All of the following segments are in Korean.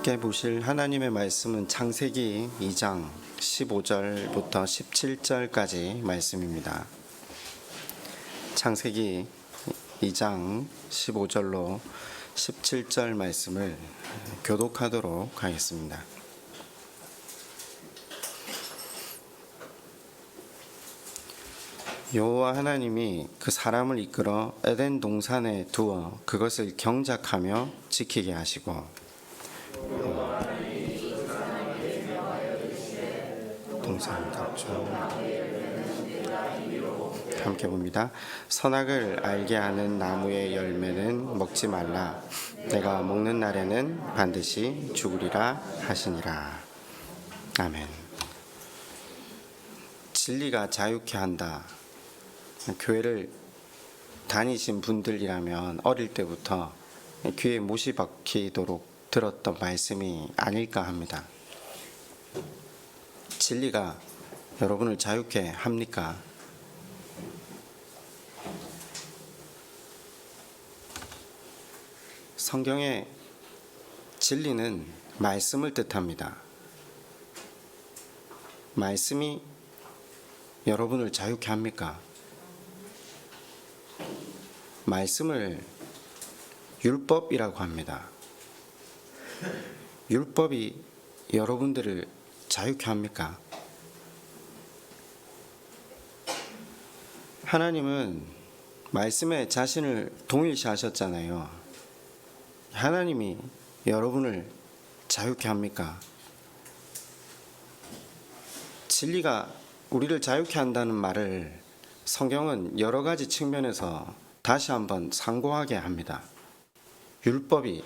함께 보실 하나님의 말씀은 창세기 2장 15절부터 17절까지 말씀입니다. 창세기 2장 15절로 17절 말씀을 교독하도록 하겠습니다. 여호와 하나님이 그 사람을 이끌어 에덴 동산에 두어 그것을 경작하며 지키게 하시고 동산 함께 봅니다. 선악을 알게 하는 나무의 열매는 먹지 말라. 내가 먹는 날에는 반드시 죽으리라 하시니라. 아멘. 진리가 자유케 한다. 교회를 다니신 분들이라면 어릴 때부터 귀에 못이 박히도록 들었던 말씀이 아닐까 합니다. 진리가 여러분을 자유케 합니까? 성경의 진리는 말씀을 뜻합니다. 말씀이 여러분을 자유케 합니까? 말씀을 율법이라고 합니다. 율법이 여러분들을 자유케 합니까? 하나님은 말씀에 자신을 동일시하셨잖아요. 하나님이 여러분을 자유케 합니까? 진리가 우리를 자유케 한다는 말을 성경은 여러 가지 측면에서 다시 한번 상고하게 합니다. 율법이,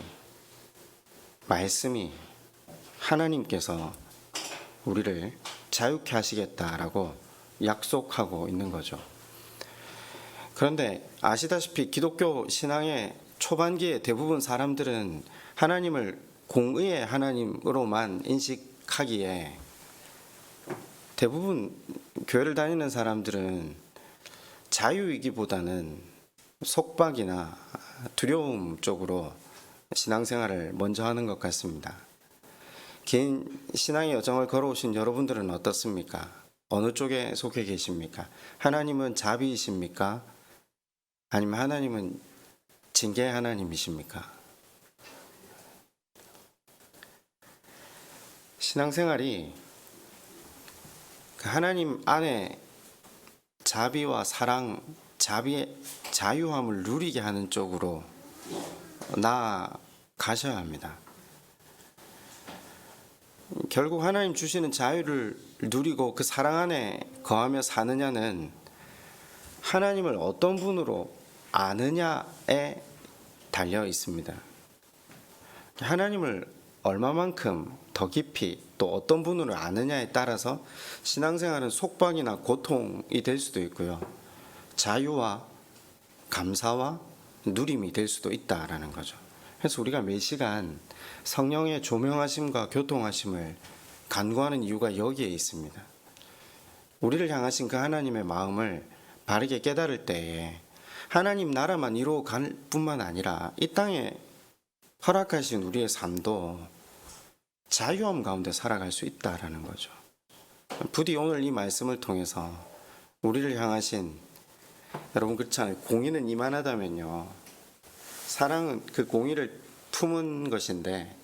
말씀이 하나님께서 우리를 자유케 하시겠다라고 약속하고 있는 거죠. 그런데 아시다시피 기독교 신앙의 초반기에 대부분 사람들은 하나님을 공의의 하나님으로만 인식하기에 대부분 교회를 다니는 사람들은 자유이기보다는 속박이나 두려움 쪽으로 신앙생활을 먼저 하는 것 같습니다. 긴 신앙의 여정을 걸어오신 여러분들은 어떻습니까? 어느 쪽에 속해 계십니까? 하나님은 자비이십니까? 아니면 하나님은 징계의 하나님이십니까? 신앙생활이 하나님 안에 자비와 사랑, 자비의 자유함을 누리게 하는 쪽으로 나아가셔야 합니다. 결국 하나님 주시는 자유를 누리고 그 사랑 안에 거하며 사느냐는 하나님을 어떤 분으로 아느냐에 달려 있습니다. 하나님을 얼마만큼 더 깊이 또 어떤 분으로 아느냐에 따라서 신앙생활은 속박이나 고통이 될 수도 있고요. 자유와 감사와 누림이 될 수도 있다라는 거죠. 그래서 우리가 매 시간 성령의 조명하심과 교통하심을 간구하는 이유가 여기에 있습니다. 우리를 향하신 그 하나님의 마음을 바르게 깨달을 때에 하나님 나라만 이루어갈 뿐만 아니라 이 땅에 허락하신 우리의 삶도 자유함 가운데 살아갈 수 있다라는 거죠. 부디 오늘 이 말씀을 통해서 우리를 향하신, 여러분 그렇잖아요. 공의는 이만하다면요, 사랑은 그 공의를 품은 것인데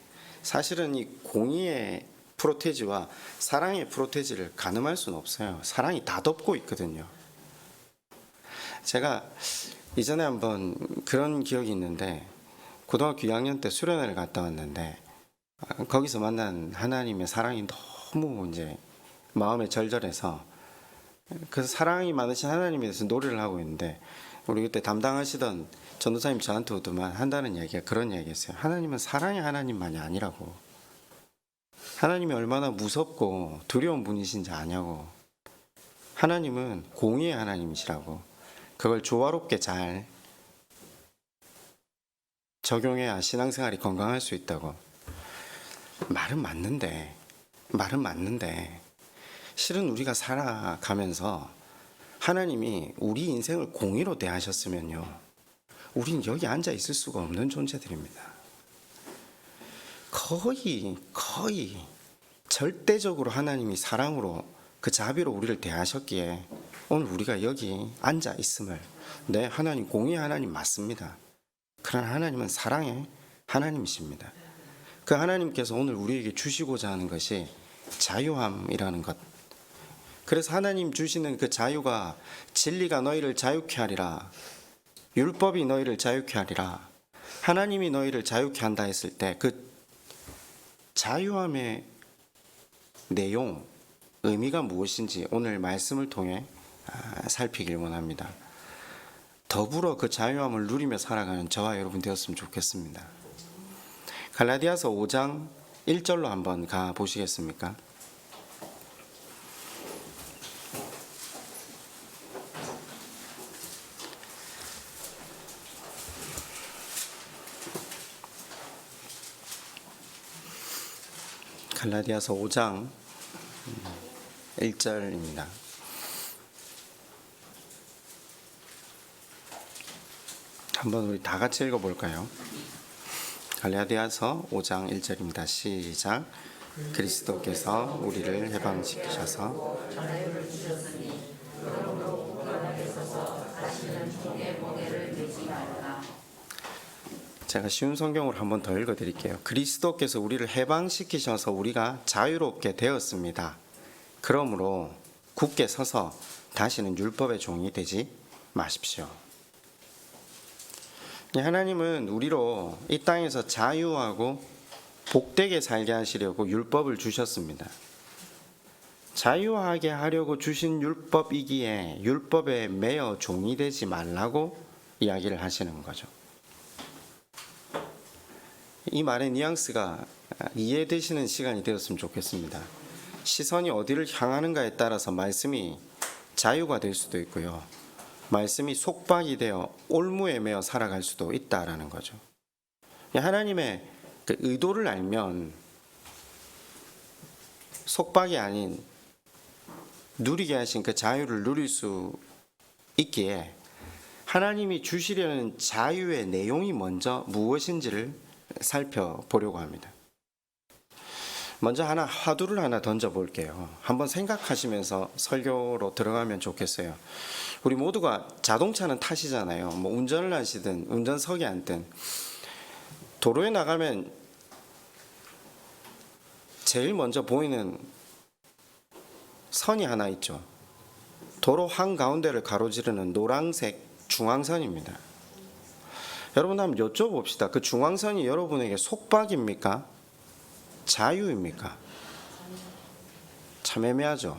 사실은 이 공의의 프로테지와 사랑의 프로테지를 가늠할 수는 없어요. 사랑이 다 덮고 있거든요. 제가 이전에 한번 그런 기억이 있는데, 고등학교 2학년 때 수련회를 갔다 왔는데 거기서 만난 하나님의 사랑이 너무 이제 마음에 절절해서 그 사랑이 많으신 하나님에 대해서 노래를 하고 있는데, 우리 그때 담당하시던 전도사님 저한테 오더만 한다는 얘기가 그런 얘기였어요. 하나님은 사랑의 하나님만이 아니라고. 하나님이 얼마나 무섭고 두려운 분이신지 아냐고. 하나님은 공의의 하나님이시라고. 그걸 조화롭게 잘 적용해야 신앙생활이 건강할 수 있다고. 말은 맞는데 실은 우리가 살아가면서 하나님이 우리 인생을 공의로 대하셨으면요, 우린 여기 앉아 있을 수가 없는 존재들입니다. 거의 절대적으로 하나님이 사랑으로 그 자비로 우리를 대하셨기에 오늘 우리가 여기 앉아 있음을, 네, 하나님 공의 하나님 맞습니다. 그러나 하나님은 사랑의 하나님이십니다. 그 하나님께서 오늘 우리에게 주시고자 하는 것이 자유함이라는 것. 그래서 하나님 주시는 그 자유가 진리가 너희를 자유케 하리라, 율법이 너희를 자유케 하리라, 하나님이 너희를 자유케 한다 했을 때 그 자유함의 내용, 의미가 무엇인지 오늘 말씀을 통해 살피길 원합니다. 더불어 그 자유함을 누리며 살아가는 저와 여러분 되었으면 좋겠습니다. 갈라디아서 5장 1절로 한번 가 보시겠습니까? 갈라디아서 5장 1절입니다. 한번 우리 다 같이 읽어볼까요? 갈라디아서 5장 1절입니다. 시작. 그리스도께서 우리를 해방시키셔서 제가 쉬운 성경으로 한번 더 읽어드릴게요. 그리스도께서 우리를 해방시키셔서 우리가 자유롭게 되었습니다. 그러므로 굳게 서서 다시는 율법의 종이 되지 마십시오. 하나님은 우리로 이 땅에서 자유하고 복되게 살게 하시려고 율법을 주셨습니다. 자유하게 하려고 주신 율법이기에 율법에 매여 종이 되지 말라고 이야기를 하시는 거죠. 이 말의 뉘앙스가 이해되시는 시간이 되었으면 좋겠습니다. 시선이 어디를 향하는가에 따라서 말씀이 자유가 될 수도 있고요, 말씀이 속박이 되어 올무에 매어 살아갈 수도 있다라는 거죠. 하나님의 그 의도를 알면 속박이 아닌 누리게 하신 그 자유를 누릴 수 있기에 하나님이 주시려는 자유의 내용이 먼저 무엇인지를 살펴보려고 합니다. 먼저 화두를 하나 던져볼게요. 한번 생각하시면서 설교로 들어가면 좋겠어요. 우리 모두가 자동차는 타시잖아요. 운전을 하시든 운전석에 앉든 도로에 나가면 제일 먼저 보이는 선이 하나 있죠. 도로 한가운데를 가로지르는 노란색 중앙선입니다. 여러분 한번 여쭤봅시다. 그 중앙선이 여러분에게 속박입니까? 자유입니까? 참 애매하죠.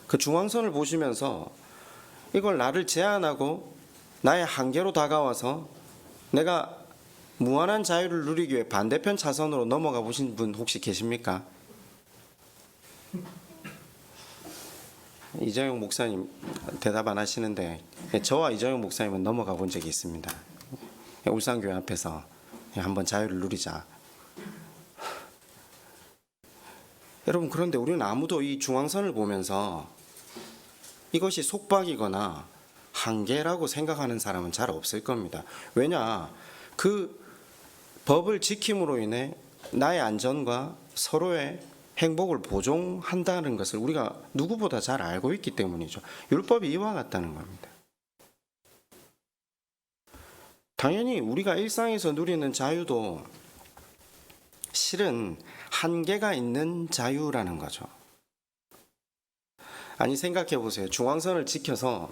그 중앙선을 보시면서 이걸 나를 제한하고 나의 한계로 다가와서 내가 무한한 자유를 누리기 위해 반대편 차선으로 넘어가 보신 분 혹시 계십니까? 이정용 목사님 대답 안 하시는데 저와 이정용 목사님은 넘어가 본 적이 있습니다. 울산교회 앞에서 한번 자유를 누리자. 여러분, 그런데 우리는 아무도 이 중앙선을 보면서 이것이 속박이거나 한계라고 생각하는 사람은 잘 없을 겁니다. 왜냐? 그 법을 지킴으로 인해 나의 안전과 서로의 행복을 보존한다는 것을 우리가 누구보다 잘 알고 있기 때문이죠. 율법이 이와 같다는 겁니다. 당연히 우리가 일상에서 누리는 자유도 실은 한계가 있는 자유라는 거죠. 아니, 생각해 보세요. 중앙선을 지켜서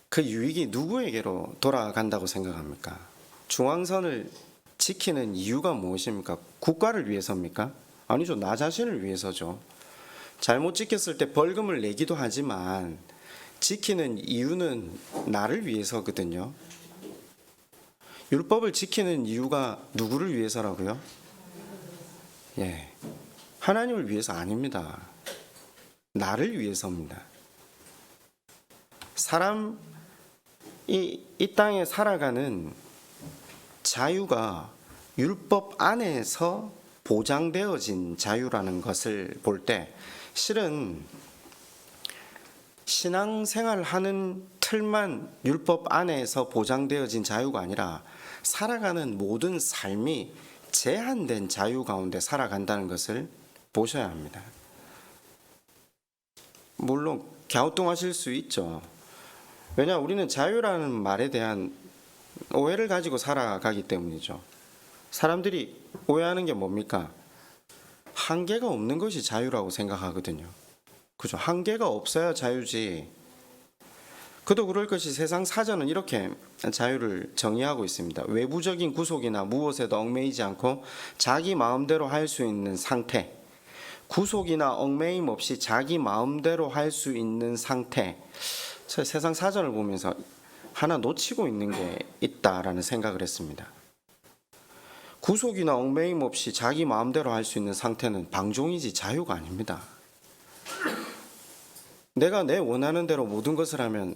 그 유익이 누구에게로 돌아간다고 생각합니까? 중앙선을 지키는 이유가 무엇입니까? 국가를 위해서입니까? 아니죠. 나 자신을 위해서죠. 잘못 지켰을 때 벌금을 내기도 하지만 지키는 이유는 나를 위해서거든요. 율법을 지키는 이유가 누구를 위해서라고요? 하나님을 위해서 아닙니다. 나를 위해서입니다. 사람이 이 땅에 살아가는 자유가 율법 안에서 보장되어진 자유라는 것을 볼 때 실은 신앙생활을 하는 틀만 율법 안에서 보장되어진 자유가 아니라 살아가는 모든 삶이 제한된 자유 가운데 살아간다는 것을 보셔야 합니다. 물론 갸우뚱하실 수 있죠. 왜냐, 우리는 자유라는 말에 대한 오해를 가지고 살아가기 때문이죠. 사람들이 오해하는 게 뭡니까? 한계가 없는 것이 자유라고 생각하거든요. 그죠? 한계가 없어야 자유지. 그도 그럴 것이 세상 사전은 이렇게 자유를 정의하고 있습니다. 외부적인 구속이나 무엇에도 얽매이지 않고 자기 마음대로 할 수 있는 상태. 구속이나 얽매임 없이 자기 마음대로 할 수 있는 상태. 세상 사전을 보면서 하나 놓치고 있는 게 있다라는 생각을 했습니다. 구속이나 얽매임 없이 자기 마음대로 할 수 있는 상태는 방종이지 자유가 아닙니다. 내가 내 원하는 대로 모든 것을 하면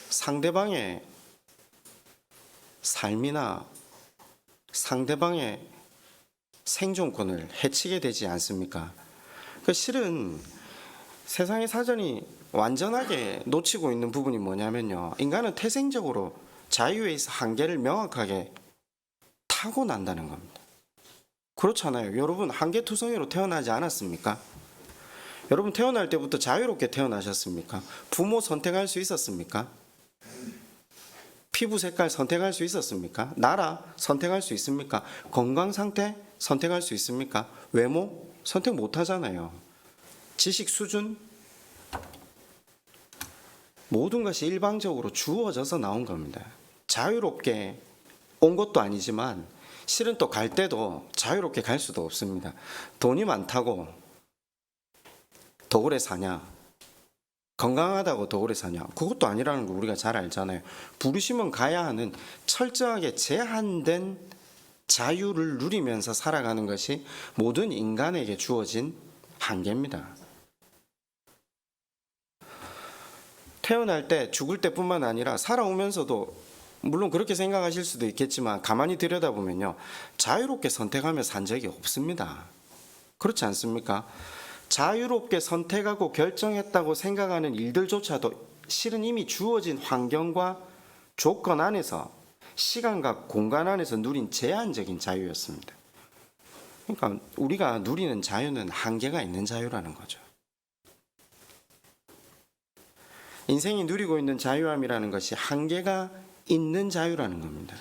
상대방의 삶이나 상대방의 생존권을 해치게 되지 않습니까? 실은 세상의 사전이 완전하게 놓치고 있는 부분이 뭐냐면요, 인간은 태생적으로 자유에 있어 한계를 명확하게 타고난다는 겁니다. 그렇잖아요. 여러분 한계투성이로 태어나지 않았습니까? 여러분 태어날 때부터 자유롭게 태어나셨습니까? 부모 선택할 수 있었습니까? 피부 색깔 선택할 수 있었습니까? 나라 선택할 수 있습니까? 건강 상태 선택할 수 있습니까? 외모 선택 못 하잖아요. 지식 수준, 모든 것이 일방적으로 주어져서 나온 겁니다. 자유롭게 온 것도 아니지만 실은 또 갈 때도 자유롭게 갈 수도 없습니다. 돈이 많다고 더 오래 사냐? 건강하다고 더 오래 사냐? 그것도 아니라는 거 우리가 잘 알잖아요. 부르시면 가야 하는 철저하게 제한된 자유를 누리면서 살아가는 것이 모든 인간에게 주어진 한계입니다. 태어날 때, 죽을 때뿐만 아니라 살아오면서도 물론 그렇게 생각하실 수도 있겠지만 가만히 들여다보면요, 자유롭게 선택하며 산 적이 없습니다. 그렇지 않습니까? 자유롭게 선택하고 결정했다고 생각하는 일들조차도 실은 이미 주어진 환경과 조건 안에서, 시간과 공간 안에서 누린 제한적인 자유였습니다. 그러니까 우리가 누리는 자유는 한계가 있는 자유라는 거죠. 인생이 누리고 있는 자유함이라는 것이 한계가 있는 자유라는 겁니다.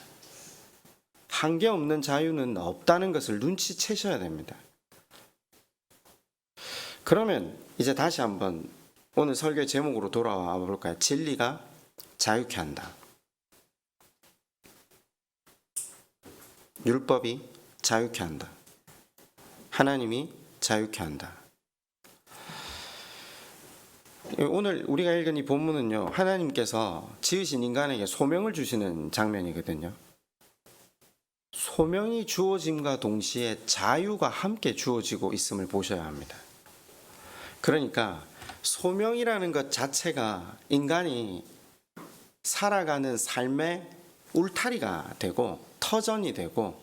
한계 없는 자유는 없다는 것을 눈치채셔야 됩니다. 그러면 이제 다시 한번 오늘 설교의 제목으로 돌아와 볼까요? 진리가 자유케 한다. 율법이 자유케 한다. 하나님이 자유케 한다. 오늘 우리가 읽은 이 본문은요, 하나님께서 지으신 인간에게 소명을 주시는 장면이거든요. 소명이 주어짐과 동시에 자유가 함께 주어지고 있음을 보셔야 합니다. 그러니까 소명이라는 것 자체가 인간이 살아가는 삶의 울타리가 되고 터전이 되고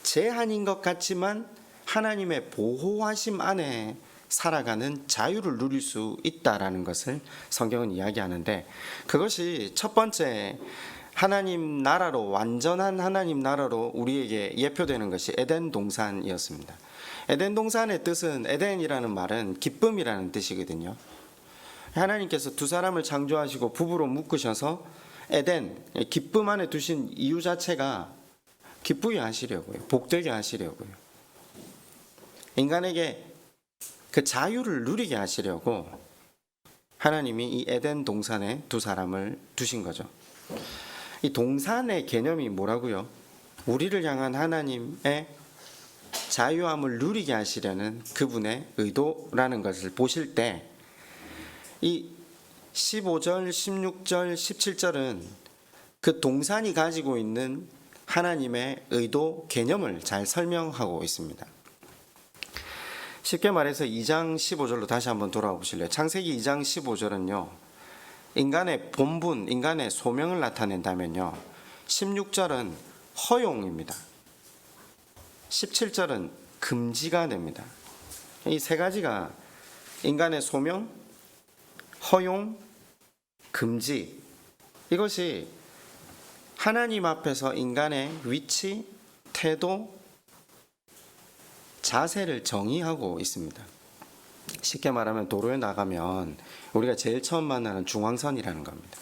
제한인 것 같지만 하나님의 보호하심 안에 살아가는 자유를 누릴 수 있다라는 것을 성경은 이야기하는데, 그것이 첫 번째 하나님 나라로, 완전한 하나님 나라로 우리에게 예표되는 것이 에덴 동산이었습니다. 에덴 동산의 뜻은, 에덴이라는 말은 기쁨이라는 뜻이거든요. 하나님께서 두 사람을 창조하시고 부부로 묶으셔서 에덴, 기쁨 안에 두신 이유 자체가 기쁘게 하시려고요. 복되게 하시려고요. 인간에게 그 자유를 누리게 하시려고 하나님이 이 에덴 동산에 두 사람을 두신 거죠. 이 동산의 개념이 뭐라고요? 우리를 향한 하나님의 자유함을 누리게 하시려는 그분의 의도라는 것을 보실 때, 이 15절, 16절, 17절은 그 동산이 가지고 있는 하나님의 의도 개념을 잘 설명하고 있습니다. 쉽게 말해서 2장 15절로 다시 한번 돌아와 보실래요? 창세기 2장 15절은요, 인간의 본분, 인간의 소명을 나타낸다면요, 16절은 허용입니다. 17절은 금지가 됩니다. 이 세 가지가 인간의 소명, 허용, 금지, 이것이 하나님 앞에서 인간의 위치, 태도, 자세를 정의하고 있습니다. 쉽게 말하면 도로에 나가면 우리가 제일 처음 만나는 중앙선이라는 겁니다.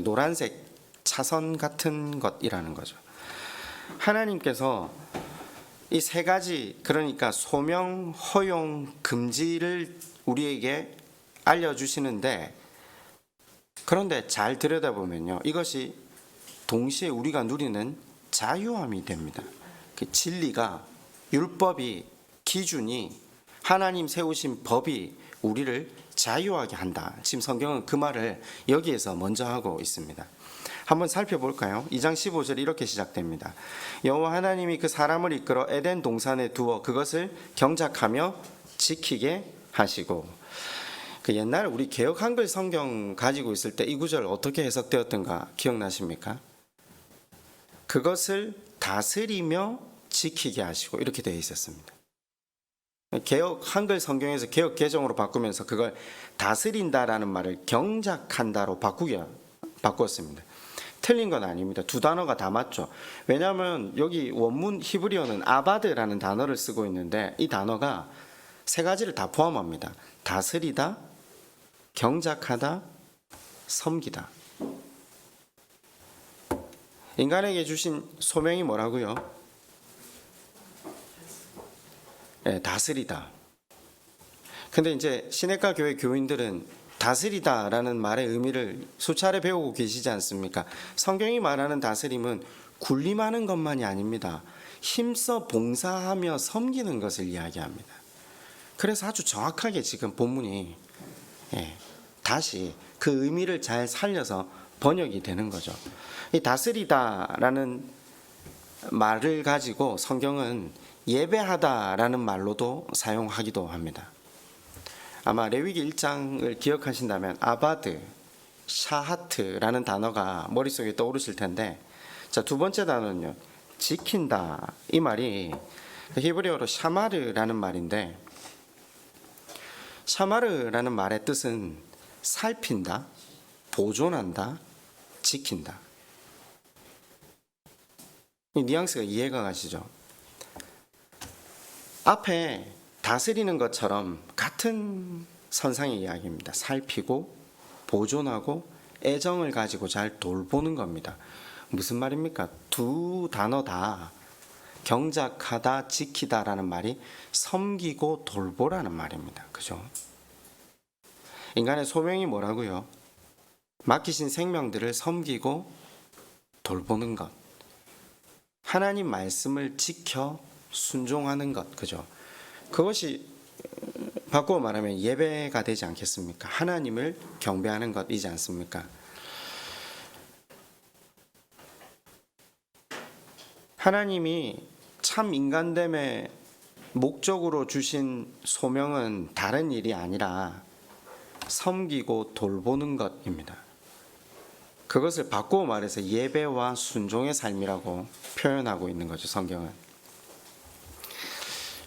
노란색 차선 같은 것이라는 거죠. 하나님께서 이 세 가지, 그러니까 소명, 허용, 금지를 우리에게 알려주시는데, 그런데 잘 들여다보면요, 이것이 동시에 우리가 누리는 자유함이 됩니다. 그 진리가, 율법이, 기준이, 하나님 세우신 법이 우리를 자유하게 한다. 지금 성경은 그 말을 여기에서 먼저 하고 있습니다. 한번 살펴볼까요? 2장 15절 이렇게 시작됩니다. 여호와 하나님이 그 사람을 이끌어 에덴 동산에 두어 그것을 경작하며 지키게 하시고. 그 옛날 우리 개역 한글 성경 가지고 있을 때 이 구절 어떻게 해석되었던가 기억나십니까? 그것을 다스리며 지키게 하시고 이렇게 되어 있었습니다. 개역 한글 성경에서 개역 개정으로 바꾸면서 그걸 다스린다라는 말을 경작한다로 바꾸었습니다. 틀린 건 아닙니다. 두 단어가 다 맞죠. 왜냐하면 여기 원문 히브리어는 아바드라는 단어를 쓰고 있는데 이 단어가 세 가지를 다 포함합니다. 다스리다, 경작하다, 섬기다. 인간에게 주신 소명이 뭐라고요? 다스리다. 근데 이제 시내가 교회 교인들은 다스리다라는 말의 의미를 수차례 배우고 계시지 않습니까? 성경이 말하는 다스림은 군림하는 것만이 아닙니다. 힘써 봉사하며 섬기는 것을 이야기합니다. 그래서 아주 정확하게 지금 본문이 다시 그 의미를 잘 살려서 번역이 되는 거죠. 이 다스리다라는 말을 가지고 성경은 예배하다라는 말로도 사용하기도 합니다. 아마 레위기 1장을 기억하신다면 아바드, 샤하트라는 단어가 머릿속에 떠오르실 텐데, 자, 두 번째 단어는요, 지킨다. 이 말이 히브리어로 샤마르라는 말인데, 샤마르라는 말의 뜻은 살핀다, 보존한다, 지킨다. 이 뉘앙스가 이해가 가시죠? 앞에 다스리는 것처럼 같은 선상의 이야기입니다. 살피고 보존하고 애정을 가지고 잘 돌보는 겁니다. 무슨 말입니까? 두 단어 다 경작하다, 지키다라는 말이 섬기고 돌보라는 말입니다. 그죠? 인간의 소명이 뭐라고요? 맡기신 생명들을 섬기고 돌보는 것. 하나님 말씀을 지켜 순종하는 것. 그죠? 그것이 바꾸어 말하면 예배가 되지 않겠습니까? 하나님을 경배하는 것이지 않습니까? 하나님이 참 인간됨의 목적으로 주신 소명은 다른 일이 아니라 섬기고 돌보는 것입니다. 그것을 바꾸어 말해서 예배와 순종의 삶이라고 표현하고 있는 거죠, 성경은.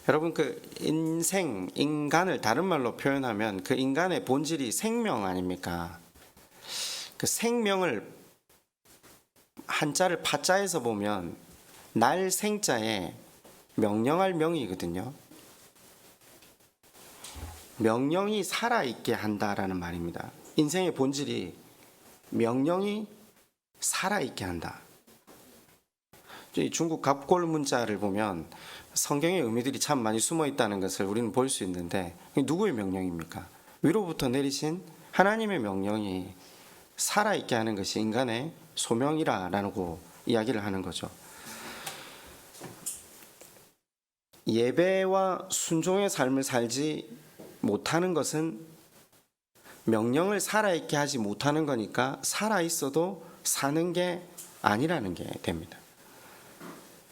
여러분, 그 인생, 인간을 다른 말로 표현하면 그 인간의 본질이 생명 아닙니까? 그 생명을 한자를 파자에서 보면 날 생자에 명령할 명이거든요. 명령이 살아있게 한다라는 말입니다. 인생의 본질이 명령이 살아있게 한다. 중국 갑골 문자를 보면 성경의 의미들이 참 많이 숨어 있다는 것을 우리는 볼 수 있는데, 누구의 명령입니까? 위로부터 내리신 하나님의 명령이 살아있게 하는 것이 인간의 소명이라고 이야기를 하는 거죠. 예배와 순종의 삶을 살지 못하는 것은 명령을 살아있게 하지 못하는 거니까 살아있어도 사는 게 아니라는 게 됩니다.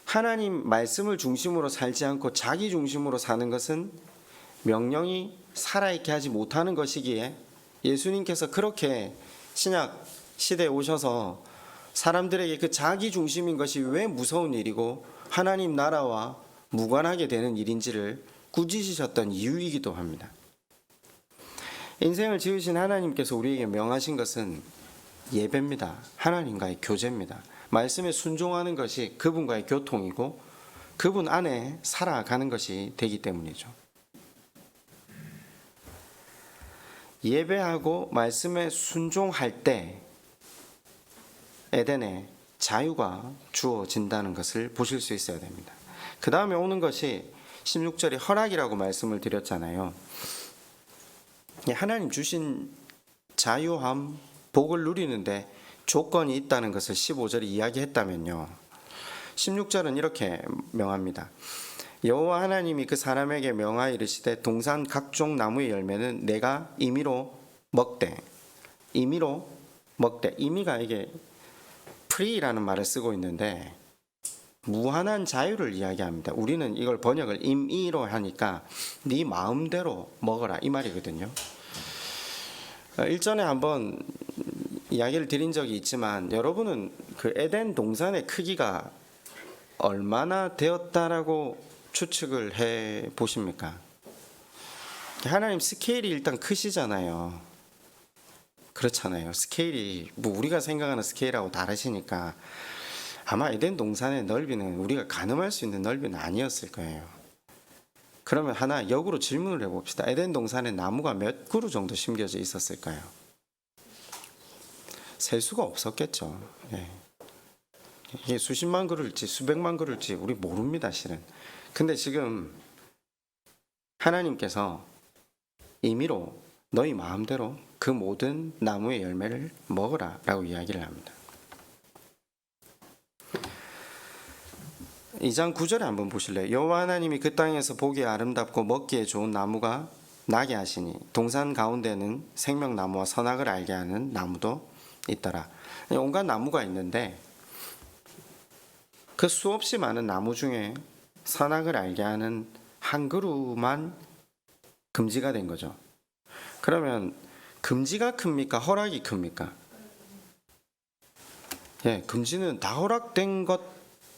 하나님 말씀을 중심으로 살지 않고 자기 중심으로 사는 것은 명령이 살아있게 하지 못하는 것이기에 예수님께서 그렇게 신약 시대에 오셔서 사람들에게 그 자기 중심인 것이 왜 무서운 일이고 하나님 나라와 무관하게 되는 일인지를 꾸짖으셨던 이유이기도 합니다. 인생을 지으신 하나님께서 우리에게 명하신 것은 예배입니다. 하나님과의 교제입니다. 말씀에 순종하는 것이 그분과의 교통이고 그분 안에 살아가는 것이 되기 때문이죠. 예배하고 말씀에 순종할 때 에덴에 자유가 주어진다는 것을 보실 수 있어야 됩니다. 그 다음에 오는 것이 16절이 허락이라고 말씀을 드렸잖아요. 하나님 주신 자유함, 복을 누리는데 조건이 있다는 것을 15절이 이야기했다면요, 16절은 이렇게 명합니다. 여호와 하나님이 그 사람에게 명하여 이르시되 동산 각종 나무의 열매는 내가 임의로 먹되, 임의로 먹되, 임의가 이게 free라는 말을 쓰고 있는데 무한한 자유를 이야기합니다. 우리는 이걸 번역을 임의로 하니까 네 마음대로 먹어라 이 말이거든요. 일전에 한번 이야기를 드린 적이 있지만 여러분은 그 에덴 동산의 크기가 얼마나 되었다라고 추측을 해 보십니까? 하나님 스케일이 일단 크시잖아요. 그렇잖아요. 스케일이 뭐 우리가 생각하는 스케일하고 다르시니까 아마 에덴 동산의 넓이는 우리가 가늠할 수 있는 넓이는 아니었을 거예요. 그러면 하나 역으로 질문을 해봅시다. 에덴 동산에 나무가 몇 그루 정도 심겨져 있었을까요? 셀 수가 없었겠죠. 예. 이게 수십만 그루일지 수백만 그루일지 우리 모릅니다, 실은. 근데 지금 하나님께서 임의로 너희 마음대로 그 모든 나무의 열매를 먹어라 라고 이야기를 합니다. 2장 9절에 한번 보실래요? 여호와 하나님이 그 땅에서 보기에 아름답고 먹기에 좋은 나무가 나게 하시니 동산 가운데는 생명나무와 선악을 알게 하는 나무도 있더라. 온갖 나무가 있는데 그 수없이 많은 나무 중에 선악을 알게 하는 한 그루만 금지가 된 거죠. 그러면 금지가 큽니까? 허락이 큽니까? 예, 금지는 다 허락된 것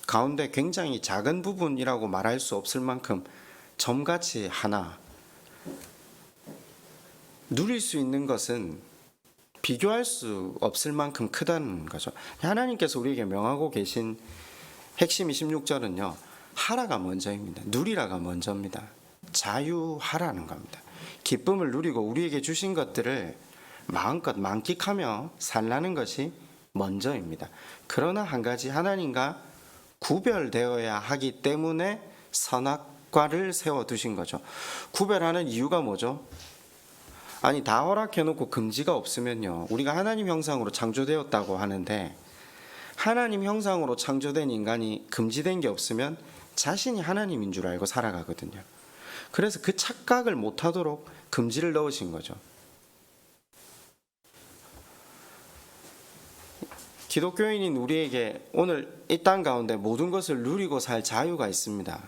가운데 굉장히 작은 부분이라고 말할 수 없을 만큼 점같이 하나, 누릴 수 있는 것은 비교할 수 없을 만큼 크다는 거죠. 하나님께서 우리에게 명하고 계신 핵심 26절은요 하라가 먼저입니다. 누리라가 먼저입니다. 자유하라는 겁니다. 기쁨을 누리고 우리에게 주신 것들을 마음껏 만끽하며 살라는 것이 먼저입니다. 그러나 한 가지, 하나님과 구별되어야 하기 때문에 선악과를 세워두신 거죠. 구별하는 이유가 뭐죠? 아니 다 허락해놓고 금지가 없으면요, 우리가 하나님 형상으로 창조되었다고 하는데 하나님 형상으로 창조된 인간이 금지된 게 없으면 자신이 하나님인 줄 알고 살아가거든요. 그래서 그 착각을 못하도록 금지를 넣으신 거죠. 기독교인인 우리에게 오늘 이 땅 가운데 모든 것을 누리고 살 자유가 있습니다.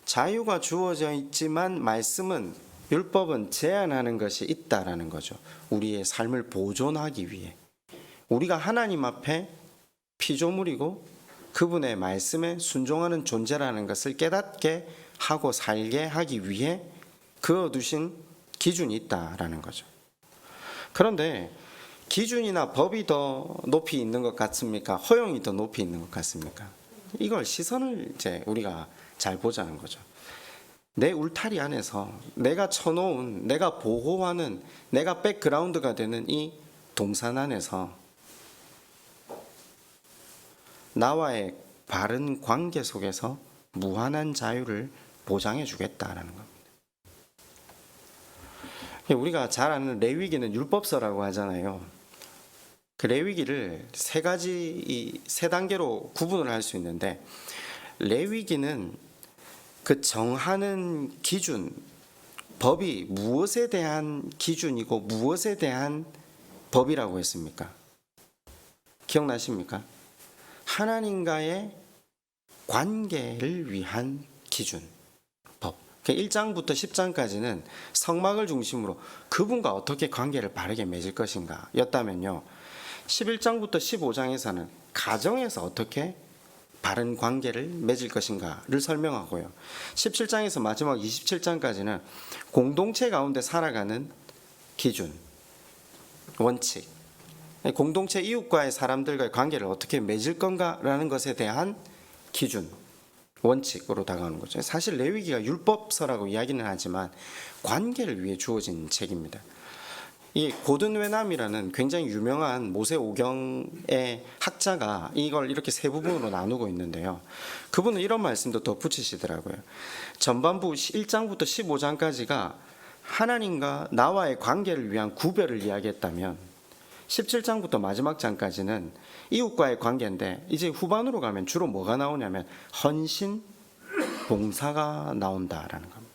자유가 주어져 있지만 말씀은, 율법은 제한하는 것이 있다라는 거죠. 우리의 삶을 보존하기 위해, 우리가 하나님 앞에 피조물이고 그분의 말씀에 순종하는 존재라는 것을 깨닫게 하고 살게 하기 위해 그어두신 기준이 있다라는 거죠. 그런데 기준이나 법이 더 높이 있는 것 같습니까? 허용이 더 높이 있는 것 같습니까? 이걸 시선을 이제 우리가 잘 보자는 거죠. 내 울타리 안에서 내가 쳐놓은, 내가 보호하는, 내가 백그라운드가 되는 이 동산 안에서 나와의 바른 관계 속에서 무한한 자유를 보장해 주겠다라는 겁니다. 우리가 잘 아는 레위기는 율법서라고 하잖아요. 그 레위기를 세 단계로 구분을 할 수 있는데, 레위기는 그 정하는 기준, 법이 무엇에 대한 기준이고 무엇에 대한 법이라고 했습니까? 기억나십니까? 하나님과의 관계를 위한 기준, 법. 1장부터 10장까지는 성막을 중심으로 그분과 어떻게 관계를 바르게 맺을 것인가 였다면요, 11장부터 15장에서는 가정에서 어떻게 바른 관계를 맺을 것인가를 설명하고요, 17장에서 마지막 27장까지는 공동체 가운데 살아가는 기준, 원칙, 공동체 이웃과의 사람들과의 관계를 어떻게 맺을 건가라는 것에 대한 기준, 원칙으로 다가오는 거죠. 사실 레위기가 율법서라고 이야기는 하지만 관계를 위해 주어진 책입니다. 이 고든 웨남이라는 굉장히 유명한 모세 오경의 학자가 이걸 이렇게 세 부분으로 나누고 있는데요. 그분은 이런 말씀도 덧붙이시더라고요. 전반부 1장부터 15장까지가 하나님과 나와의 관계를 위한 구별을 이야기했다면 17장부터 마지막 장까지는 이웃과의 관계인데 이제 후반으로 가면 주로 뭐가 나오냐면 헌신, 봉사가 나온다라는 겁니다.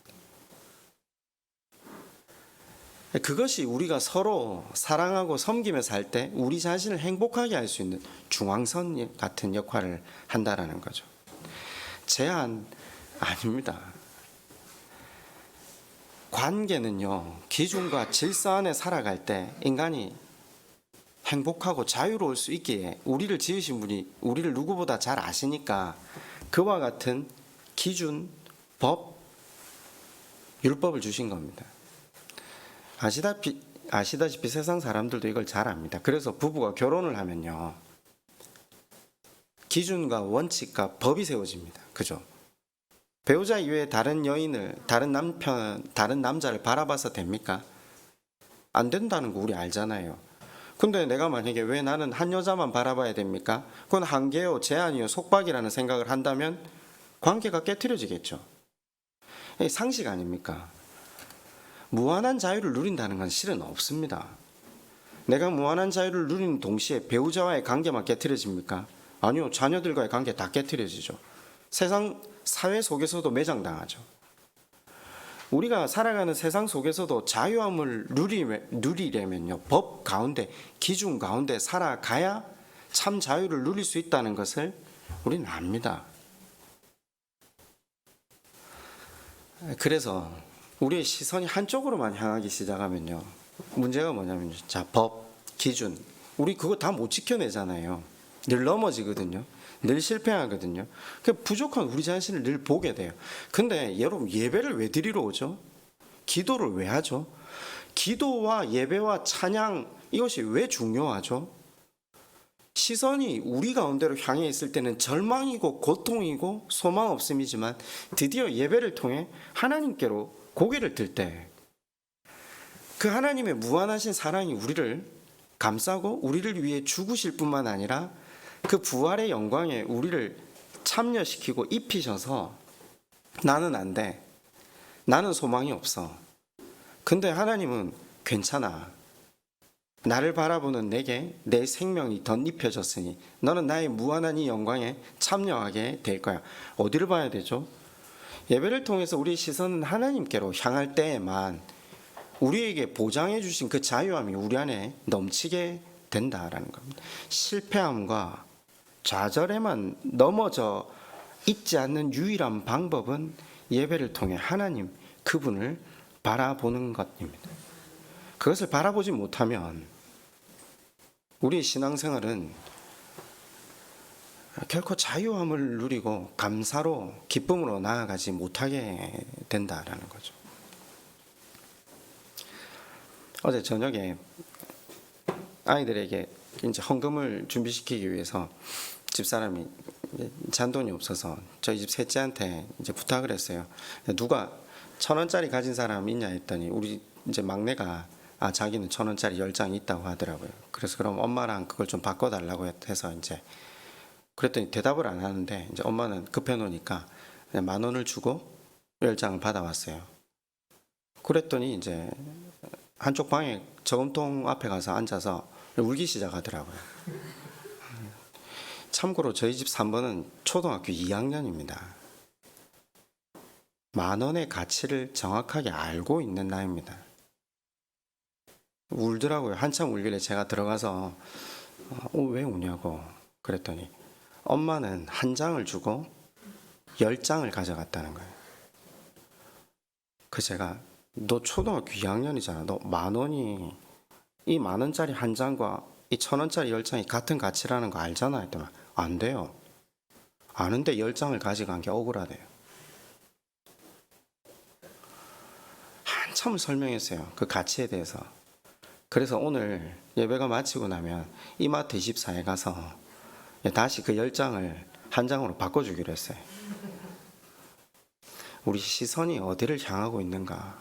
그것이 우리가 서로 사랑하고 섬기며 살 때 우리 자신을 행복하게 할 수 있는 중앙선 같은 역할을 한다라는 거죠. 제한 아닙니다. 관계는요, 기준과 질서 안에 살아갈 때 인간이 행복하고 자유로울 수 있기에 우리를 지으신 분이 우리를 누구보다 잘 아시니까 그와 같은 기준, 법, 율법을 주신 겁니다. 아시다시피 세상 사람들도 이걸 잘 압니다. 그래서 부부가 결혼을 하면요, 기준과 원칙과 법이 세워집니다. 그죠? 배우자 이외에 다른 여인을, 다른 남편, 다른 남자를 바라봐서 됩니까? 안 된다는 거 우리 알잖아요. 근데 내가 만약에 왜 나는 한 여자만 바라봐야 됩니까? 그건 한계요, 제한이요, 속박이라는 생각을 한다면 관계가 깨트려지겠죠. 상식 아닙니까? 무한한 자유를 누린다는 건 실은 없습니다. 내가 무한한 자유를 누리는 동시에 배우자와의 관계만 깨트려집니까? 아니요, 자녀들과의 관계 다 깨트려지죠. 세상 사회 속에서도 매장당하죠. 우리가 살아가는 세상 속에서도 자유함을 누리려면요, 법 가운데, 기준 가운데 살아가야 참 자유를 누릴 수 있다는 것을 우리는 압니다. 그래서 우리의 시선이 한쪽으로만 향하기 시작하면요, 문제가 뭐냐면, 자, 법, 기준, 우리 그거 다 못 지켜내잖아요. 늘 넘어지거든요. 늘 실패하거든요. 부족한 우리 자신을 늘 보게 돼요. 근데 여러분, 예배를 왜 드리러 오죠? 기도를 왜 하죠? 기도와 예배와 찬양, 이것이 왜 중요하죠? 시선이 우리 가운데로 향해 있을 때는 절망이고 고통이고 소망 없음이지만 드디어 예배를 통해 하나님께로 고개를 들 때 그 하나님의 무한하신 사랑이 우리를 감싸고 우리를 위해 죽으실 뿐만 아니라 그 부활의 영광에 우리를 참여시키고 입히셔서 나는 안 돼, 나는 소망이 없어, 근데 하나님은 괜찮아, 나를 바라보는 내게 내 생명이 덧입혀졌으니 너는 나의 무한한 이 영광에 참여하게 될 거야. 어디를 봐야 되죠? 예배를 통해서 우리 시선은 하나님께로 향할 때에만 우리에게 보장해 주신 그 자유함이 우리 안에 넘치게 된다라는 겁니다. 실패함과 좌절에만 넘어져 있지 않는 유일한 방법은 예배를 통해 하나님, 그분을 바라보는 것입니다. 그것을 바라보지 못하면 우리의 신앙생활은 결코 자유함을 누리고 감사로, 기쁨으로 나아가지 못하게 된다라는 거죠. 어제 저녁에 아이들에게 이제 헌금을 준비시키기 위해서 집사람이 잔돈이 없어서 저희 집 셋째한테 이제 부탁을 했어요. 누가 1,000원짜리 가진 사람 있냐 했더니 우리 이제 막내가 자기는 1,000원짜리 10장이 있다고 하더라고요. 그래서 그럼 엄마랑 그걸 좀 바꿔달라고 해서 이제 그랬더니 대답을 안 하는데 이제 엄마는 급해 놓으니까 그냥 10,000원을 주고 10장을 받아왔어요. 그랬더니 이제 한쪽 방에 저금통 앞에 가서 앉아서 울기 시작하더라고요. 참고로 저희 집 3번은 초등학교 2학년입니다. 10,000원의 가치를 정확하게 알고 있는 나이입니다. 울더라고요. 한참 울길래 제가 들어가서 왜 우냐고 그랬더니 엄마는 한 장을 주고 10장을 가져갔다는 거예요. 제가 너 초등학교 2학년이잖아. 너 10,000원이 이 10,000원짜리 한 장과 이 1,000원짜리 10장이 같은 가치라는 거 알잖아 했더니 안 돼요. 아는데 10장을 가져간 게 억울하대요. 한참을 설명했어요. 그 가치에 대해서. 그래서 오늘 예배가 마치고 나면 이마트 24에 가서 다시 그 10장을 한 장으로 바꿔주기로 했어요. 우리 시선이 어디를 향하고 있는가,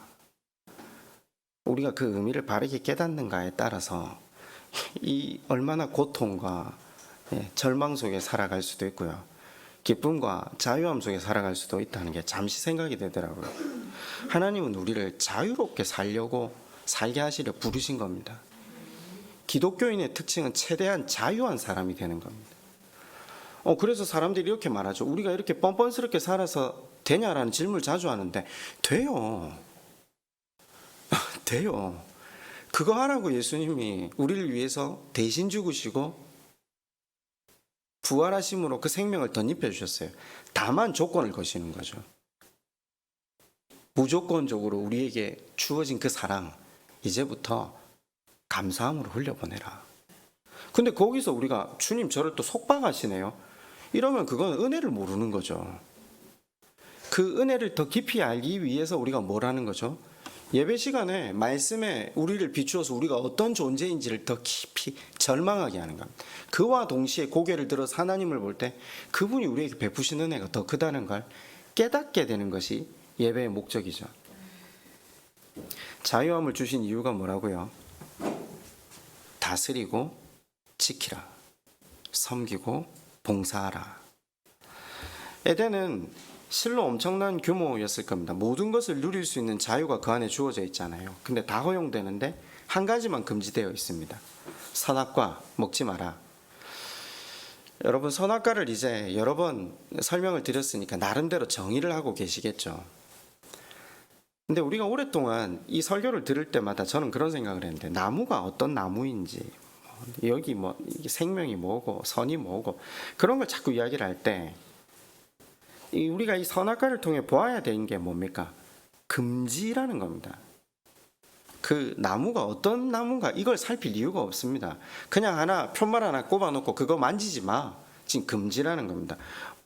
우리가 그 의미를 바르게 깨닫는가에 따라서 이 얼마나 고통과 절망 속에 살아갈 수도 있고요, 기쁨과 자유함 속에 살아갈 수도 있다는 게 잠시 생각이 되더라고요. 하나님은 우리를 자유롭게 살게 하시려 부르신 겁니다. 기독교인의 특징은 최대한 자유한 사람이 되는 겁니다. 그래서 사람들이 이렇게 말하죠. 우리가 이렇게 뻔뻔스럽게 살아서 되냐라는 질문을 자주 하는데, 돼요. 돼요. 그거 하라고 예수님이 우리를 위해서 대신 죽으시고 부활하심으로 그 생명을 덧입혀 주셨어요. 다만 조건을 거시는 거죠. 무조건적으로 우리에게 주어진 그 사랑, 이제부터 감사함으로 흘려보내라. 근데 거기서 우리가 주님 저를 또 속박하시네요, 이러면 그건 은혜를 모르는 거죠. 그 은혜를 더 깊이 알기 위해서 우리가 뭘 하는 거죠? 예배 시간에 말씀에 우리를 비추어서 우리가 어떤 존재인지를 더 깊이 절망하게 하는 겁니다. 그와 동시에 고개를 들어서 하나님을 볼 때 그분이 우리에게 베푸신 은혜가 더 크다는 걸 깨닫게 되는 것이 예배의 목적이죠. 자유함을 주신 이유가 뭐라고요? 다스리고 지키라, 섬기고 봉사하라. 에덴은 실로 엄청난 규모였을 겁니다. 모든 것을 누릴 수 있는 자유가 그 안에 주어져 있잖아요. 근데 다 허용되는데 한 가지만 금지되어 있습니다. 선악과 먹지 마라. 여러분, 선악과를 이제 여러 번 설명을 드렸으니까 나름대로 정의를 하고 계시겠죠. 근데 우리가 오랫동안 이 설교를 들을 때마다 저는 그런 생각을 했는데, 나무가 어떤 나무인지, 여기 이게 생명이 뭐고 선이 뭐고 그런 걸 자꾸 이야기를 할 때 우리가 이 선악과를 통해 보아야 되는 게 뭡니까? 금지라는 겁니다. 그 나무가 어떤 나무인가 이걸 살필 이유가 없습니다. 그냥 표말 하나 꼽아놓고 그거 만지지 마, 지금 금지라는 겁니다.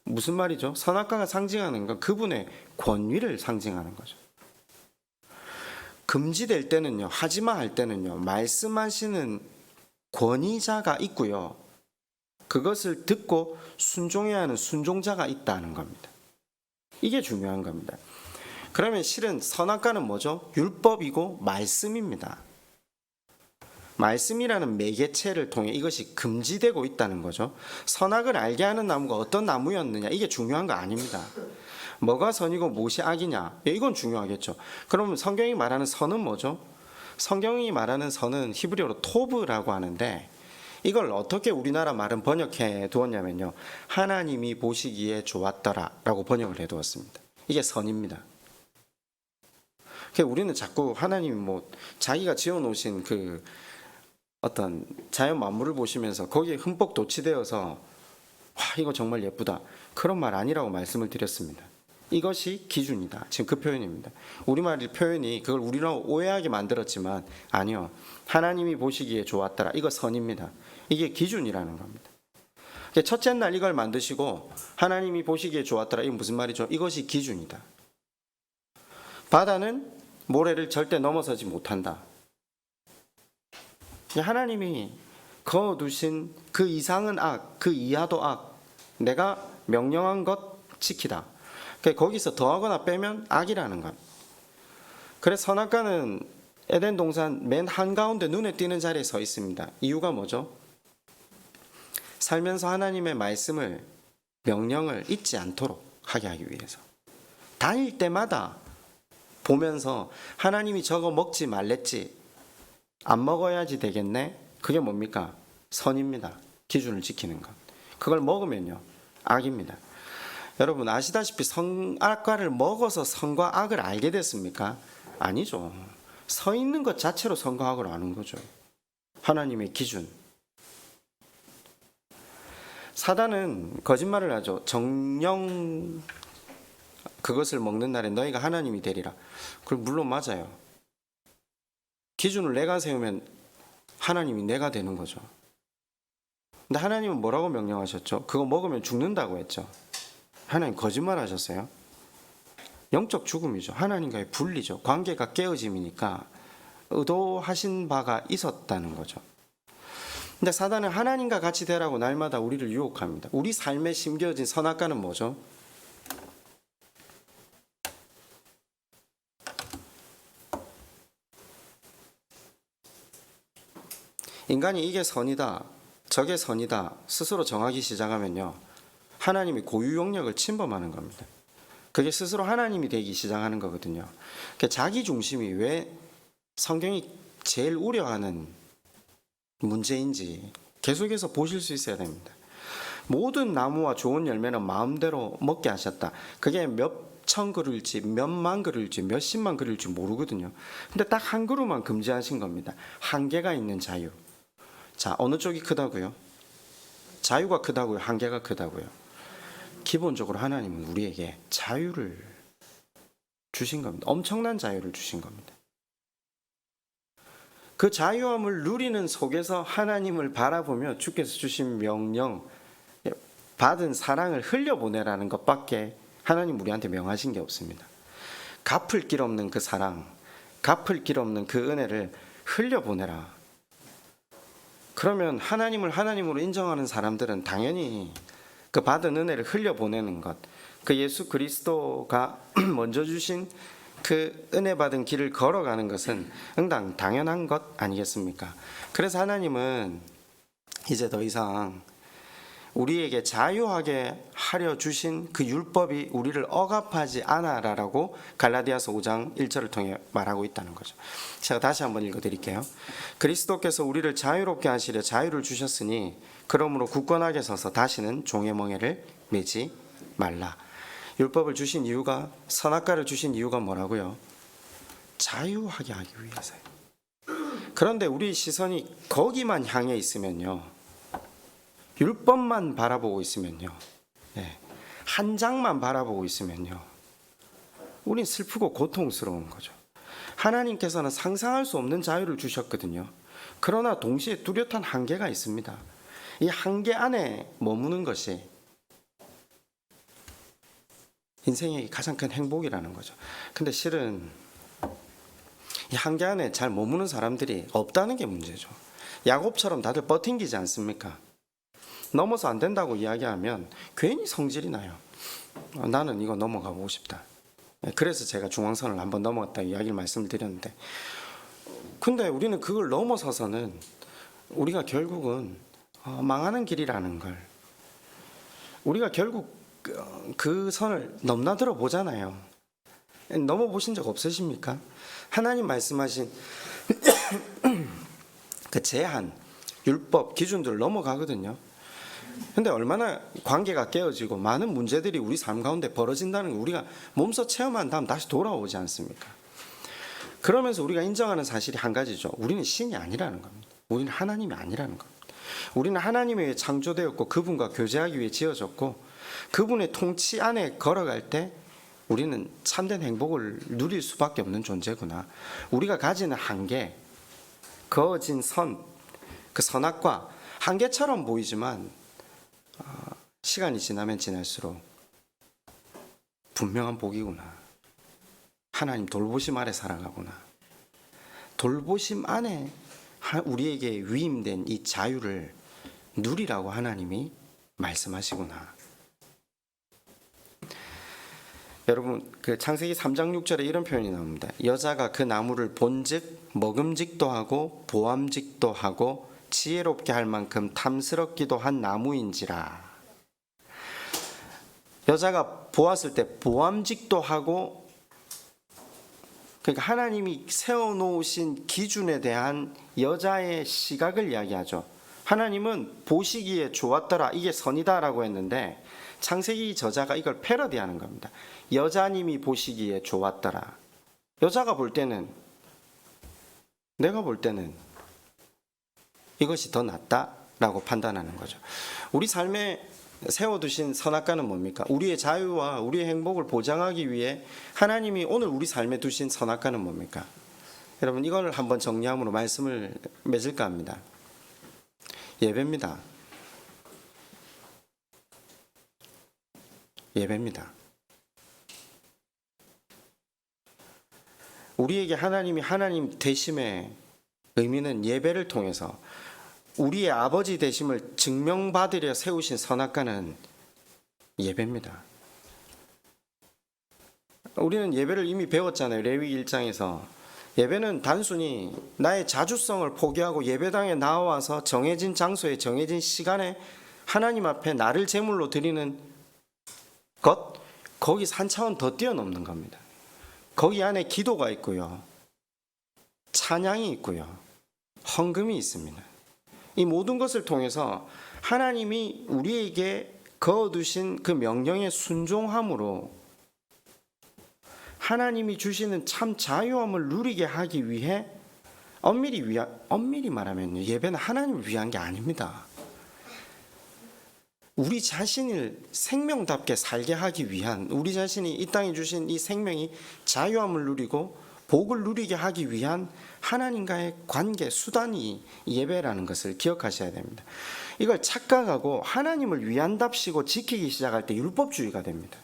무슨 말이죠? 선악과가 상징하는 건 그분의 권위를 상징하는 거죠. 금지될 때는요, 하지마 할 때는요, 말씀하시는 권위자가 있고요, 그것을 듣고 순종해야 하는 순종자가 있다는 겁니다. 이게 중요한 겁니다. 그러면 실은 선악과는 뭐죠? 율법이고 말씀입니다. 말씀이라는 매개체를 통해 이것이 금지되고 있다는 거죠. 선악을 알게 하는 나무가 어떤 나무였느냐, 이게 중요한 거 아닙니다. 뭐가 선이고 무엇이 악이냐, 이건 중요하겠죠. 그러면 성경이 말하는 선은 뭐죠? 성경이 말하는 선은 히브리어로 토브라고 하는데, 이걸 어떻게 우리나라 말은 번역해 두었냐면요, 하나님이 보시기에 좋았더라 라고 번역을 해 두었습니다. 이게 선입니다. 우리는 자꾸 하나님이 자기가 지어놓으신 그 어떤 자연 만물을 보시면서 거기에 흠뻑 도취되어서 와, 이거 정말 예쁘다, 그런 말 아니라고 말씀을 드렸습니다. 이것이 기준이다, 지금 그 표현입니다. 우리말 표현이 그걸 우리로 오해하게 만들었지만 아니요, 하나님이 보시기에 좋았더라, 이거 선입니다. 이게 기준이라는 겁니다. 첫째 날 이걸 만드시고 하나님이 보시기에 좋았더라, 이건 무슨 말이죠? 이것이 기준이다. 바다는 모래를 절대 넘어서지 못한다. 하나님이 그어두신 그 이상은 악, 그 이하도 악, 내가 명령한 것 지키다. 거기서 더하거나 빼면 악이라는 것. 그래서 선악과는 에덴 동산 맨 한가운데 눈에 띄는 자리에 서 있습니다. 이유가 뭐죠? 살면서 하나님의 말씀을, 명령을 잊지 않도록 하게 하기 위해서. 다닐 때마다 보면서 하나님이 저거 먹지 말랬지, 안 먹어야지 되겠네, 그게 뭡니까? 선입니다. 기준을 지키는 것. 그걸 먹으면요, 악입니다. 여러분 아시다시피 선악과를 먹어서 선과 악을 알게 됐습니까? 아니죠. 서 있는 것 자체로 선과 악을 아는 거죠. 하나님의 기준. 사단은 거짓말을 하죠. 정령 그것을 먹는 날에 너희가 하나님이 되리라. 그럼 물론 맞아요. 기준을 내가 세우면 하나님이 내가 되는 거죠. 근데 하나님은 뭐라고 명령하셨죠? 그거 먹으면 죽는다고 했죠. 하나님 거짓말 하셨어요? 영적 죽음이죠. 하나님과의 분리죠. 관계가 깨어짐이니까 의도하신 바가 있었다는 거죠. 근데 사단은 하나님과 같이 되라고 날마다 우리를 유혹합니다. 우리 삶에 심겨진 선악과는 뭐죠? 인간이 이게 선이다, 저게 선이다 스스로 정하기 시작하면요, 하나님이 고유 영역을 침범하는 겁니다. 그게 스스로 하나님이 되기 시작하는 거거든요. 그러니까 자기 중심이 왜 성경이 제일 우려하는 문제인지 계속해서 보실 수 있어야 됩니다. 모든 나무와 좋은 열매는 마음대로 먹게 하셨다. 그게 몇 천 그루일지 몇만 그루일지 몇십만 그루일지 모르거든요. 근데 딱 한 그루만 금지하신 겁니다. 한계가 있는 자유. 자, 어느 쪽이 크다고요? 자유가 크다고요? 한계가 크다고요? 기본적으로 하나님은 우리에게 자유를 주신 겁니다. 엄청난 자유를 주신 겁니다. 그 자유함을 누리는 속에서 하나님을 바라보며 주께서 주신 명령, 받은 사랑을 흘려보내라는 것밖에 하나님 우리한테 명하신 게 없습니다. 갚을 길 없는 그 사랑, 갚을 길 없는 그 은혜를 흘려보내라. 그러면 하나님을 하나님으로 인정하는 사람들은 당연히 그 받은 은혜를 흘려보내는 것, 그 예수 그리스도가 먼저 주신 그 은혜 받은 길을 걸어가는 것은 응당 당연한 것 아니겠습니까? 그래서 하나님은 이제 더 이상 우리에게 자유하게 하려 주신 그 율법이 우리를 억압하지 않아라라고 갈라디아서 5장 1절을 통해 말하고 있다는 거죠. 제가 다시 한번 읽어드릴게요. 그리스도께서 우리를 자유롭게 하시려 자유를 주셨으니 그러므로 굳건하게 서서 다시는 종의 멍에를 매지 말라. 율법을 주신 이유가, 선악과를 주신 이유가 뭐라고요? 자유하게 하기 위해서요. 그런데 우리 시선이 거기만 향해 있으면요, 율법만 바라보고 있으면요, 한 장만 바라보고 있으면요, 우린 슬프고 고통스러운 거죠. 하나님께서는 상상할 수 없는 자유를 주셨거든요. 그러나 동시에 뚜렷한 한계가 있습니다. 이 한계 안에 머무는 것이 인생의 가장 큰 행복이라는 거죠. 근데 실은 이 한계 안에 잘 머무는 사람들이 없다는 게 문제죠. 야곱처럼 다들 버팅기지 않습니까? 넘어서 안 된다고 이야기하면 괜히 성질이 나요. 나는 이거 넘어가 보고 싶다. 그래서 제가 중앙선을 한번 넘어갔다 이야기를 말씀을 드렸는데, 근데 우리는 그걸 넘어서서는 우리가 결국은 망하는 길이라는 걸, 우리가 결국 그 선을 넘나들어 보잖아요. 넘어보신 적 없으십니까? 하나님 말씀하신 그 제한, 율법, 기준들을 넘어가거든요. 근데 얼마나 관계가 깨어지고 많은 문제들이 우리 삶 가운데 벌어진다는 걸 우리가 몸소 체험한 다음 다시 돌아오지 않습니까? 그러면서 우리가 인정하는 사실이 한 가지죠. 우리는 신이 아니라는 겁니다. 우리는 하나님이 아니라는 겁니다. 우리는 하나님에 의해 창조되었고 그분과 교제하기 위해 지어졌고 그분의 통치 안에 걸어갈 때 우리는 참된 행복을 누릴 수밖에 없는 존재구나. 우리가 가지는 한계, 그어진 선, 그 선악과 한계처럼 보이지만 시간이 지나면 지날수록 분명한 복이구나. 하나님 돌보심 아래 살아가구나. 돌보심 안에 우리에게 위임된 이 자유를 누리라고 하나님이 말씀하시구나. 여러분, 그 창세기 3장 6절에 이런 표현이 나옵니다. 여자가 그 나무를 본즉 먹음직도 하고 보암직도 하고 지혜롭게 할 만큼 탐스럽기도 한 나무인지라. 여자가 보았을 때 보암직도 하고, 그러니까 하나님이 세워놓으신 기준에 대한 여자의 시각을 이야기하죠. 하나님은 보시기에 좋았더라, 이게 선이다라고 했는데 창세기 저자가 이걸 패러디하는 겁니다. 여자님이 보시기에 좋았더라. 여자가 볼 때는, 내가 볼 때는 이것이 더 낫다라고 판단하는 거죠. 우리 삶에 세워두신 선악과는 뭡니까? 우리의 자유와 우리의 행복을 보장하기 위해 하나님이 오늘 우리 삶에 두신 선악과는 뭡니까? 여러분, 이걸 한번 정리함으로 말씀을 맺을까 합니다. 예배입니다. 예배입니다. 우리에게 하나님이 하나님 되심의 의미는 예배를 통해서 우리의 아버지 되심을 증명받으려 세우신 선악과는 예배입니다. 우리는 예배를 이미 배웠잖아요. 레위기 1장에서 예배는 단순히 나의 자주성을 포기하고 예배당에 나와서 정해진 장소에 정해진 시간에 하나님 앞에 나를 제물로 드리는 것, 거기서 한 차원 더 뛰어넘는 겁니다. 거기 안에 기도가 있고요, 찬양이 있고요, 헌금이 있습니다. 이 모든 것을 통해서 하나님이 우리에게 거두신 그 명령에 순종함으로 하나님이 주시는 참 자유함을 누리게 하기 위해 엄밀히 말하면 예배는 하나님을 위한 게 아닙니다. 우리 자신을 생명답게 살게 하기 위한, 우리 자신이 이 땅에 주신 이 생명이 자유함을 누리고 복을 누리게 하기 위한 하나님과의 관계, 수단이 예배라는 것을 기억하셔야 됩니다. 이걸 착각하고 하나님을 위한답시고 지키기 시작할 때 율법주의가 됩니다.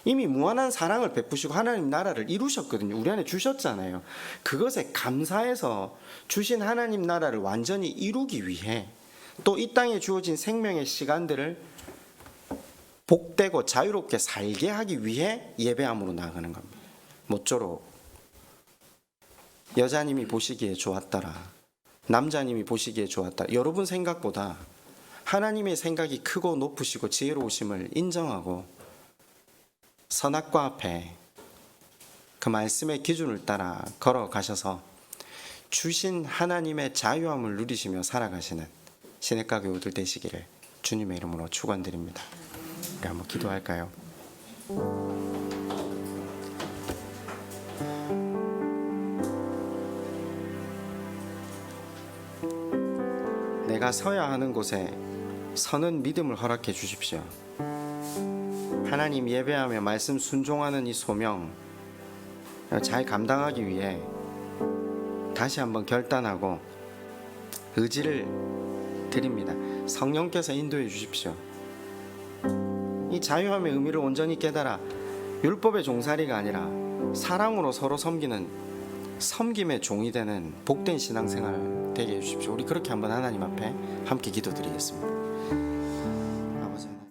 이미 무한한 사랑을 베푸시고 하나님 나라를 이루셨거든요. 우리 안에 주셨잖아요. 그것에 감사해서 주신 하나님 나라를 완전히 이루기 위해 또 이 땅에 주어진 생명의 시간들을 복되고 자유롭게 살게 하기 위해 예배함으로 나아가는 겁니다. 모쪼록 여자님이 보시기에 좋았더라, 남자님이 보시기에 좋았다, 여러분 생각보다 하나님의 생각이 크고 높으시고 지혜로우심을 인정하고 선악과 앞에 그 말씀의 기준을 따라 걸어가셔서 주신 하나님의 자유함을 누리시며 살아가시는 시냇가 교우들 되시기를 주님의 이름으로 축원드립니다. 우리 한번 기도할까요? 내가 서야 하는 곳에 서는 믿음을 허락해 주십시오. 하나님 예배하며 말씀 순종하는 이 소명 잘 감당하기 위해 다시 한번 결단하고 의지를 드립니다. 성령께서 인도해 주십시오. 이 자유함의 의미를 온전히 깨달아 율법의 종살이가 아니라 사랑으로 서로 섬기는 섬김의 종이 되는 복된 신앙생활 되게 해주십시오. 우리 그렇게 한번 하나님 앞에 함께 기도드리겠습니다.